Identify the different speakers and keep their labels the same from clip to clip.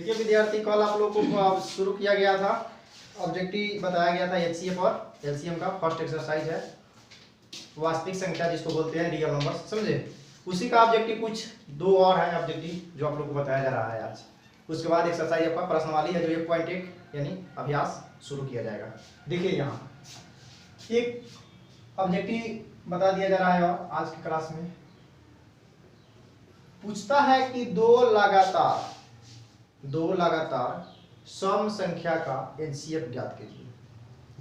Speaker 1: देखिए विद्यार्थी, कल आप लोगों को शुरू किया गया था, ऑब्जेक्टिव बताया गया था एचसीएफ और एलसीएम का। फर्स्ट एक्सरसाइज है वास्तविक संख्या जिसको बोलते हैं, रियल नंबर, समझे। उसी का ऑब्जेक्टिव कुछ दो और है ऑब्जेक्टिव जो आप लोग को बताया जा रहा है आज। उसके बाद एक्सरसाइज आपका प्रश्नवाली है जो 1.1 यानी अभ्यास शुरू किया जाएगा। देखिए यहाँ एक ऑब्जेक्टिव बता दिया जा रहा है और आज की क्लास में पूछता है कि दो लगातार सम संख्या का एचसीएफ ज्ञात कीजिए।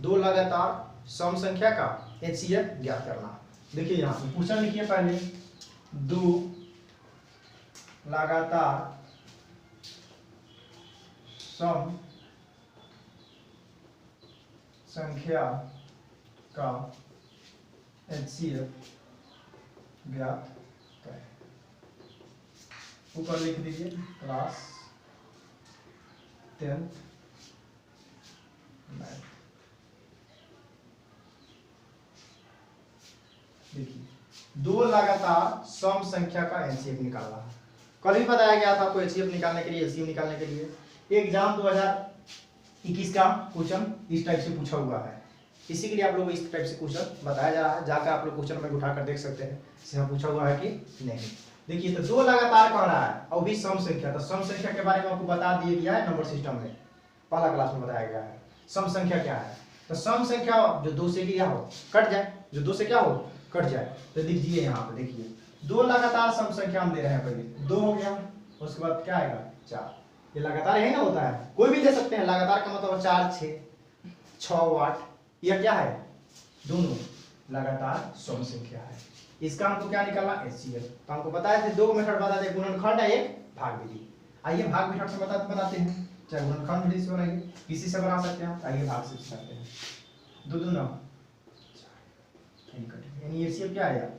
Speaker 1: दो लगातार सम संख्या का एचसीएफ ज्ञात करना। देखिए यहाँ पे क्वेश्चन लिखिए पहले, दो लगातार सम संख्या का एचसीएफ ज्ञात करें। ऊपर लिख दीजिए क्लास 10th मैथ। देखिए दो लगातार सम संख्या का एचसीएफ निकालना है। कल भी बताया गया था आपको एचसीएफ निकालने के लिए, एलसीएम निकालने के लिए। एग्जाम 2021 का क्वेश्चन इस टाइप से पूछा हुआ है, इसी के लिए आप लोग इस टाइप से क्वेश्चन बताया जा रहा है। जाकर आप लोग क्वेश्चन में उठा कर देख सकते हैं इसमें पूछा हुआ है कि नहीं। देखिए तो दो लगातार कह रहा है और भी सम संख्या, तो सम संख्या के बारे में आपको बता दिया गया है नंबर सिस्टम में, पहला क्लास में बताया गया है। सम संख्या क्या है, तो सम संख्या जो दो से क्या हो कट जाए, जो दो से क्या हो कट जाए। तो दीजिए यहाँ पे देखिए दो लगातार सम संख्या हम ले रहे हैं, पहले दो हो गया, उसके बाद क्या आएगा 4। ये लगातार यही ना होता है, कोई भी ले सकते हैं। लगातार का मतलब 4 6 6 8, यह क्या है, दोनों लगातार सम संख्या है। इसका हमको क्या निकालना, एचसीएफ। तो हमको बताए थे दो मेथड बता दे, गुणनखंड है एक भाग विधि। आइए भाग मेथड से बताते हैं, चाहे गुणनखंड विधि से बनाइए, किसी से बना सकते हैं। आइए भाग से करते हैं। दो दो 9 यानी एचसीएफ क्या आया,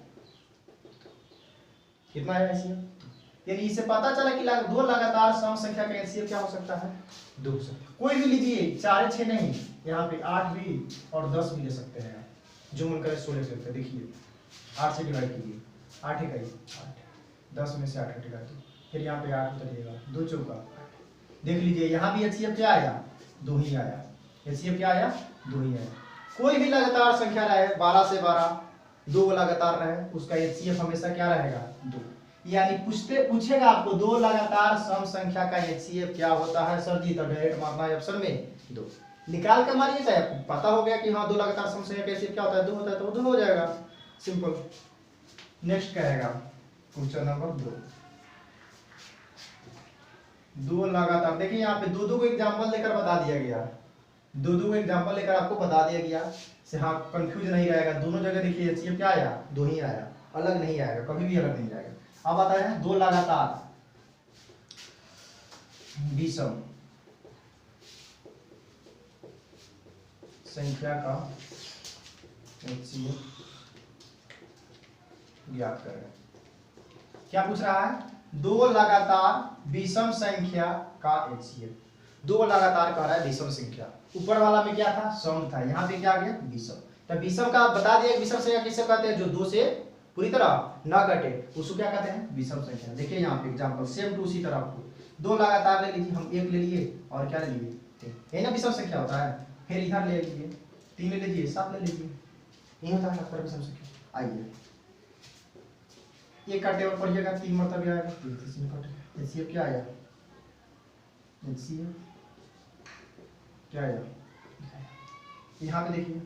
Speaker 1: कितना आया एचसीएफ। यानी इससे पता चला कि दो लगातार सम संख्या का एचसीएफ क्या हो सकता है, 2 से। कोई भी लीजिए, 4 6 नहीं, यहाँ पे 8 भी और 10 भी ले सकते हैं, जो मन करे 16 से सकते हैं। देखिए 8 से डिवाइड कीजिए, 8 एक 8, 10 में से 8 हटेगा तो फिर यहाँ पे 8 उतरिएगा, 2 चौका 8। देख लीजिए यहाँ भी एचसीएफ क्या आया, 2 ही आया। एचसीएफ क्या आया, 2 ही आया। कोई भी लगातार संख्या रहे, 12 से 12, 2 लगातार रहे, उसका एचसीएफ हमेशा क्या रहेगा, 2। यानी पूछेगा आपको दो लगातार सम संख्या का एचसीएफ क्या होता है सर जी, तो डायरेक्ट मारना है ऑप्शन में 2। निकाल के मारिए, चाहे आपको पता हो गया कि हाँ दो लगातार सम संख्या का एचसीएफ क्या होता है, 2 होता है, तो 2 हो जाएगा, सिंपल। नेक्स्ट कहेगा क्वेश्चन नंबर 2, दो लगातार। देखिए यहाँ पे दो को एग्जांपल लेकर बता दिया गया, दो को एग्जांपल लेकर आपको बता दिया गया से हाँ कंफ्यूज नहीं रहेगा। दोनों जगह देखिए एचसीएफ क्या आया, 2 ही आया, अलग नहीं आएगा, कभी भी अलग नहीं जाएगा। अब आता है दो लगातार विषम संख्या का एचसीएफ ज्ञात करें। क्या पूछ रहा है, दो लगातार विषम संख्या का एचसीएफ। दो लगातार कह रहा है विषम संख्या, ऊपर वाला में क्या था, सम था, यहाँ पे क्या आ गया, विषम। तो विषम का बता दिया, विषम संख्या किसे कहते हैं, जो 2 से पूरी तरह ना घटे, उसको क्या कहते हैं, विषम संख्या। देखिए यहाँ पे एग्जांपल सेम टू उसी तरह आपको दो लगातार ले लीजिए, हम 1 ले लिए और क्या ले लिए 3, यही ना विषम संख्या होता है। फिर इधर ले लीजिए 3 ले लीजिए, 7 ले लीजिए, यही होता है आपका विषम संख्या। आइए ये काटे और पढ़िएगा, 3 मरतबा आएगा, 3 इसमें कटे। एचसीएफ क्या आया, एचसीएफ क्या आया, यहाँ पे देखिए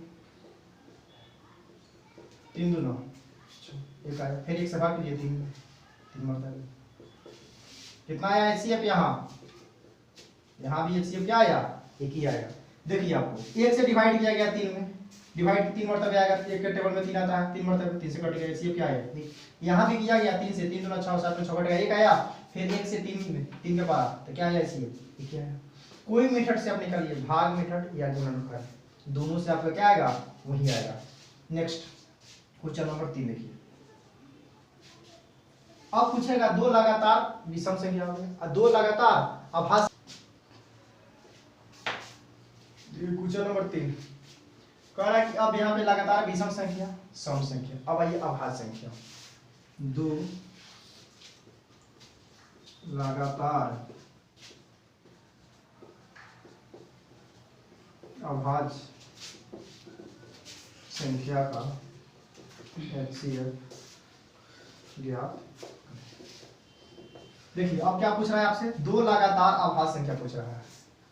Speaker 1: 3 2 9 एक आया, फिर 1 से भाग कीजिए, 3 मरतबा कितना आया एचसीएफ। यहाँ भी एचसीएफ क्या आया, 1 ही आया। देखिए आपको 1 से डिवाइड किया गया 3 में, डिवाइड 3 मरतबा आएगा, एक के टेबल में 3 आता है, 3 मरतबा 3 से कट गया, एचसीएफ क्या आया। यहाँ भी किया गया 3 से, 3 2 6 7 में 6 कट गया, 1 आया, फिर 1 से 3 में 3 के पार, तो क्या आया एचसीएफ, 1 आया। कोई मेथड से आप निकालिए, भाग मेथड या गुणनखंड, दोनों से आपका क्या आएगा, वही आएगा। नेक्स्ट क्वेश्चन नंबर 3 देखिए, अब पूछेगा दो लगातार विषम संख्या हो गया, दो लगातार अभाज्य। क्वेश्चन नंबर 3 कह रहा है कि अब यहाँ पे लगातार विषम संख्या सम संख्या। अब आइए अभाज्य संख्या, दो लगातार अभाज्य संख्या का HCF ज्ञात। देखिए अब क्या पूछ रहा है आपसे, दो लगातार अभाज्य संख्या पूछ रहा है।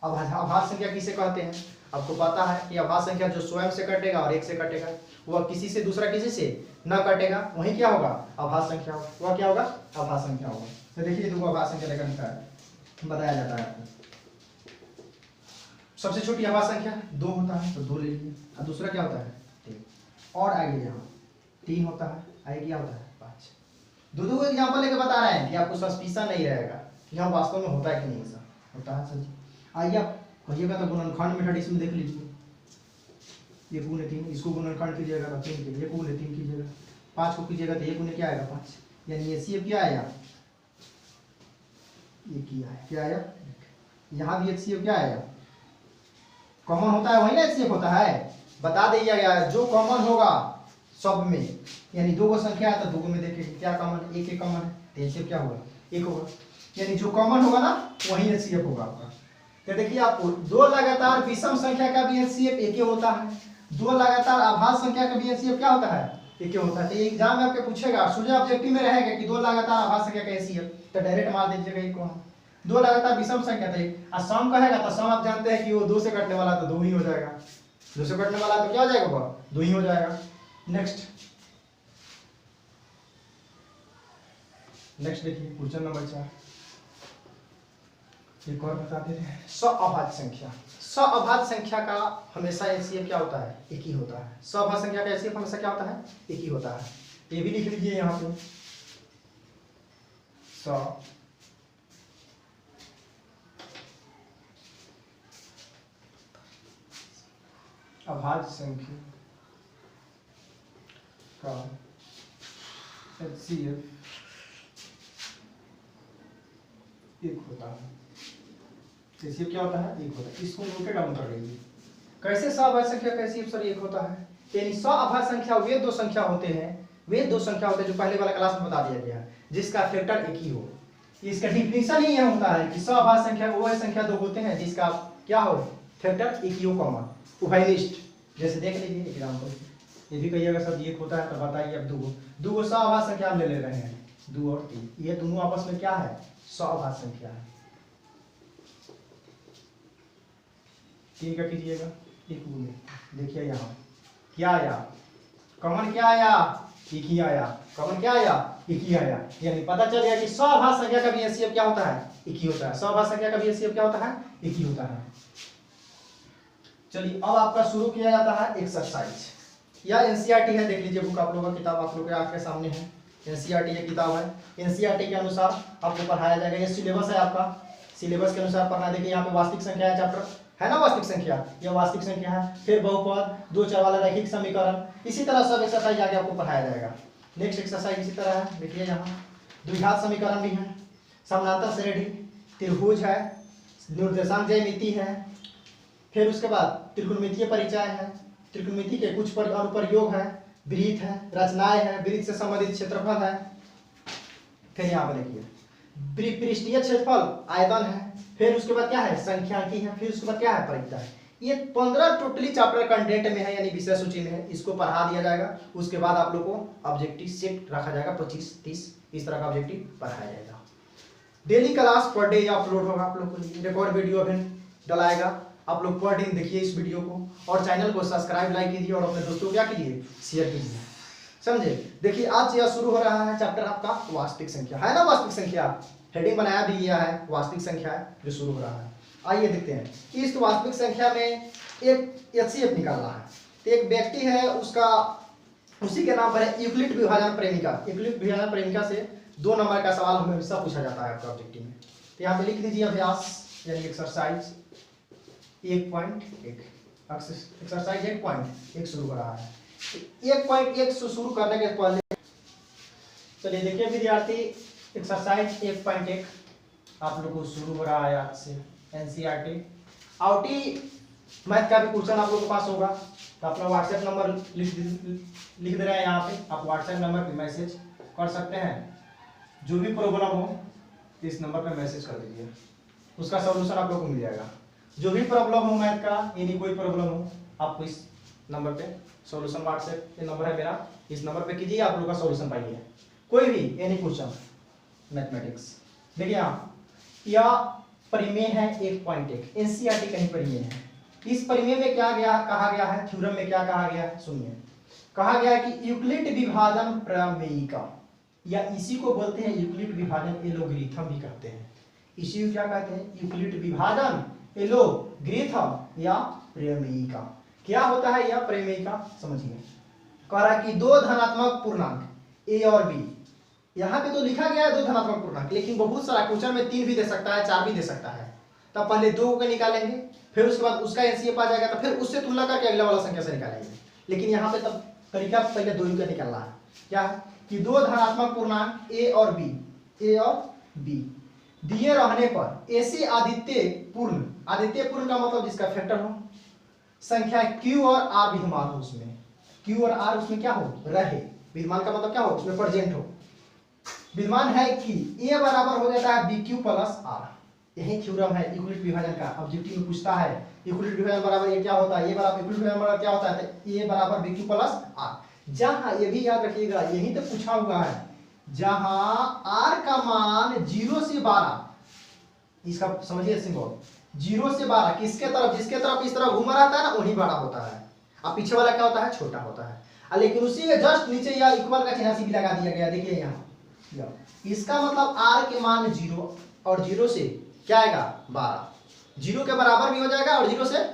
Speaker 1: अभाज्य संख्या किसे कहते हैं, आपको पता है कि अभाज्य संख्या जो स्वयं से कटेगा और एक से कटेगा, वह किसी से दूसरा किसी से न कटेगा, वही क्या होगा, अभाज्य संख्या होगा। वह क्या होगा, अभाज्य संख्या होगा। तो देखिए दो अभाज्य संख्या लेकर लिखा है, बताया जाता है आपको। सबसे छोटी अभाज्य संख्या 2 होता है, तो 2 ले लीजिए। और दूसरा क्या होता है, 3। और आगे यहाँ 3 होता है, आगे क्या होता है, 5। दो एग्जाम्पल लेके बता रहे हैं कि आपको सस्पिशन नहीं रहेगा कि हाँ वास्तव में होता है कि नहीं, ऐसा होता है सर जी। आइए आप कहिएगा तो गुणनखंड मेथड इसमें देख लीजिए। ये गुणे 3, इसको गुणनखंड कीजिएगा तो 3 कीजिएगा, ये गुणे 3 कीजिएगा, 5 को कीजिएगा तो ये गुणे क्या आएगा, 5। यानी HCF क्या आया, ये किया है, क्या आया, यहाँ भी HCF क्या आया, कॉमन होता है वही ना HCF होता है। बता दिया गया है जो कॉमन होगा सब में, यानी 2 संख्या है तो 2 में देखेंगे क्या कॉमन, एक कॉमन है तो HCF क्या होगा, 1 होगा। यानी जो कॉमन होगा ना वही HCF होगा आपका। तो देखिए आपको दो लगातार विषम संख्या का भी HCF एक ही होता है, दो लगातार अभाज्य संख्या का भी HCF क्या होता है, एक ही होता है। तो एग्जाम में आपके पूछेगा, सोचे ऑब्जेक्टिव में रहेगा कि दो लगातार अभाज्य संख्या का HCF, तो डायरेक्ट मार दीजिएगा ये कौन, दो लगातार विषम संख्या थे और सम कहेगा तो सम आप जानते हैं कि वो 2 से कटने वाला तो 2 ही हो जाएगा, 2 से कटने वाला तो क्या हो जाएगा, वो 2 ही हो जाएगा। नेक्स्ट देखिए क्वेश्चन नंबर 4, एक और बताते हैं। सअभाज्य संख्या, सअभाज्य संख्या का हमेशा HCF क्या होता है, एक ही होता है। सअभाज्य संख्या का HCF हमेशा क्या होता है, एक ही होता है। ये भी लिख लीजिए यहाँ पे, अभाज्य संख्या का HCF एक होता है। HCF क्या होता है, एक होता है। इसको नोट डाउन कर लीजिए। कैसे सअभाज्य संख्या का HCF सर एक होता है, यानी सअभाज्य संख्या वे दो संख्या होते हैं, वे दो संख्या होते हैं जो पहले वाला क्लास में बता दिया गया है, जिसका फैक्टर एक ही हो। इसका डिफिनीशन ही यह होता है कि सअभाज्य संख्या वो संख्या दो होते हैं जिसका क्या हो, फैक्टर एक ही हो, कॉमन उभयनिष्ठ। जैसे देख लीजिए एग्जांपल, ये भी कहिएगा सर एक होता है तो बताइए अब दो सअभाज्य संख्या हम ले रहे हैं, 2 और 3, ये दोनों आपस में क्या है, सअभाज्य संख्या है। 3 का कीजिएगा, एक गुणे, देखिए यहाँ क्या आया, कॉमन क्या आया, एक ही आया, कॉमन क्या आया, एक ही आया। यानी पता चल गया कि सअभाज्य संख्या का भी HCF क्या होता है, एक ही होता है। सअभाज्य संख्या का भी HCF क्या होता है, एक ही होता है। चलिए अब आपका शुरू किया जाता है एक्सरसाइज, या NCERT है, देख लीजिए बुक आप लोगों का, किताब आप लोगों के आंख के सामने है, NCERT ये किताब है। NCERT के अनुसार आपको पढ़ाया जाएगा, ये सिलेबस है आपका, सिलेबस के अनुसार पढ़ना। देखिए यहाँ पे वास्तविक संख्या है, चैप्टर है ना वास्तविक संख्या, यह वास्तविक संख्या है, फिर बहुपद, 2 चर वाला रैखिक समीकरण, इसी तरह सब एक्सरसाइज आगे आपको पढ़ाया जाएगा। नेक्स्ट एक्सरसाइज इसी तरह है, देखिए यहाँ द्विघात समीकरण भी है, समानांतर श्रेणी, त्रिभुज है, निर्देशांक ज्यामिति है, फिर उसके बाद त्रिकोणमितीय परिचय है, त्रिकोणमिति के कुछ अनुप्रयोग है, वृत्त है, रचनाएं है, वृत्त से संबंधित क्षेत्रफल है, फिर यहाँ पर देखिए पृष्ठीय क्षेत्रफल आयतन है, फिर उसके बाद क्या है संख्यांकी है, फिर उसके बाद क्या है परिचय है। ये 15 टोटली चैप्टर कंटेंट में है, यानी विषय सूची में है, इसको पढ़ा दिया जाएगा। उसके बाद आप लोग को ऑब्जेक्टिव सेट रखा जाएगा, 25-30 इस तरह का ऑब्जेक्टिव पढ़ाया जाएगा। Daily class per day upload होगा आप लोग को, रिकॉर्ड वीडियो अभी डलाएगा, आप लोग पर दिन देखिए इस वीडियो को, और चैनल को सब्सक्राइब लाइक कीजिए और अपने दोस्तों को क्या कीजिए, शेयर कीजिए, समझे। देखिए आज यह शुरू हो रहा है चैप्टर आपका वास्तविक संख्या, है ना वास्तविक संख्या, हेडिंग बनाया भी गया है, वास्तविक संख्या है जो शुरू हो रहा है। आइए देखते हैं कि इस वास्तविक संख्या में एक HCF निकालना है। तो एक व्यक्ति है, उसका उसी के नाम पर है यूक्लिड विभाजन प्रेमिका। यूक्लिड विभाजन प्रेमिका से 2 नंबर का सवाल हमेशा पूछा जाता है आपका ऑब्जेक्टिव में। तो यहाँ पे लिख दीजिए अभ्यास यानी एक्सरसाइज 1.1, एक्सरसाइज 1.1 शुरू हो रहा है। 1.1 से शुरू करने के पहले चलिए देखिए विद्यार्थी, एक्सरसाइज 1.1 आप लोग को शुरू हो रहा है आज से। NCERT आउटी मैथ का भी क्वेश्चन आप लोगों के पास होगा, तो अपना व्हाट्सएप नंबर लिख दे रहे हैं यहाँ पे, आप व्हाट्सएप नंबर पे मैसेज कर सकते हैं, जो भी प्रॉब्लम हो इस नंबर पे मैसेज कर दीजिए, उसका सॉल्यूशन आप लोग को मिल जाएगा। जो भी प्रॉब्लम हो मैथ का, यानी कोई प्रॉब्लम हो, आपको इस नंबर पे सॉल्यूशन, व्हाट्सएप ये नंबर है मेरा, इस नंबर पे कीजिए, आप लोग का सॉल्यूशन पाइए, कोई भी एनी क्वेश्चन मैथमेटिक्स। देखिए यहाँ या परिमेय है 1.1, एनसीईआरटी का ही परिमेय है। इस परिमेय में क्या गया कहा गया है, थ्योरम में क्या कहा गया है, सुनिए। कहा गया है कि यूक्लिड विभाजन प्रमेयिका, या इसी को बोलते हैं यूक्लिड विभाजन एलोगरिथम भी कहते हैं। इसी को क्या कहते हैं, यूक्लिड विभाजन एलोगरिथम या प्रमेयिका। क्या होता है यह प्रमेयिका, समझिए। कह रहा है कि दो धनात्मक पूर्णांक ए और बी, यहाँ पे तो लिखा गया है दो धनात्मक पूर्णांक, लेकिन बहुत सारा क्वेश्चन में 3 भी दे सकता है, 4 भी दे सकता है। तब पहले 2 को निकालेंगे, फिर उसके बाद उसका एलसीएम आ जाएगा, तो फिर उससे तुलना करके अगला वाला संख्या से निकालेंगे। लेकिन यहाँ पे तब तरीका पहले 2 ही का निकालना है। क्या है कि दो धनात्मक पूर्णांक ए और बी दिए रहने पर ऐसे आदित्य पूर्ण का मतलब जिसका फैक्टर हो, संख्या Q और R विद्यमान हो, उसमें Q और R उसमें क्या हो, रहे। विद्यमान का मतलब क्या हो, उसमें प्रेजेंट हो। विद्यमान है कि A बराबर हो जाता है BQ प्लस R। यही थ्योरम है यूक्लिड विभाजन का। ऑब्जेक्टिव में पूछता है यूक्लिड विभाजन बराबर ये क्या होता है, A बराबर यूक्लिड विभाजन बराबर क्या होता है, तो A बराबर BQ प्लस R। जहां ये भी याद रखिएगा, यही तो पूछा हुआ है, जहां R का मान 0 से 12, इसका समझिए सिंबल 0 से 12 किसके तरफ, जिसके तरफ इस तरफ घूमा रहता है ना, वही बड़ा होता है, और पीछे वाला क्या होता है, छोटा होता है। लेकिन उसी के जस्ट नीचे या इक्वल का चिन्ह भी लगा दिया गया, देखिए यहाँ, इसका मतलब R के मान 0 और 0 से क्या आएगा 12, 0 के बराबर भी हो जाएगा और 0 से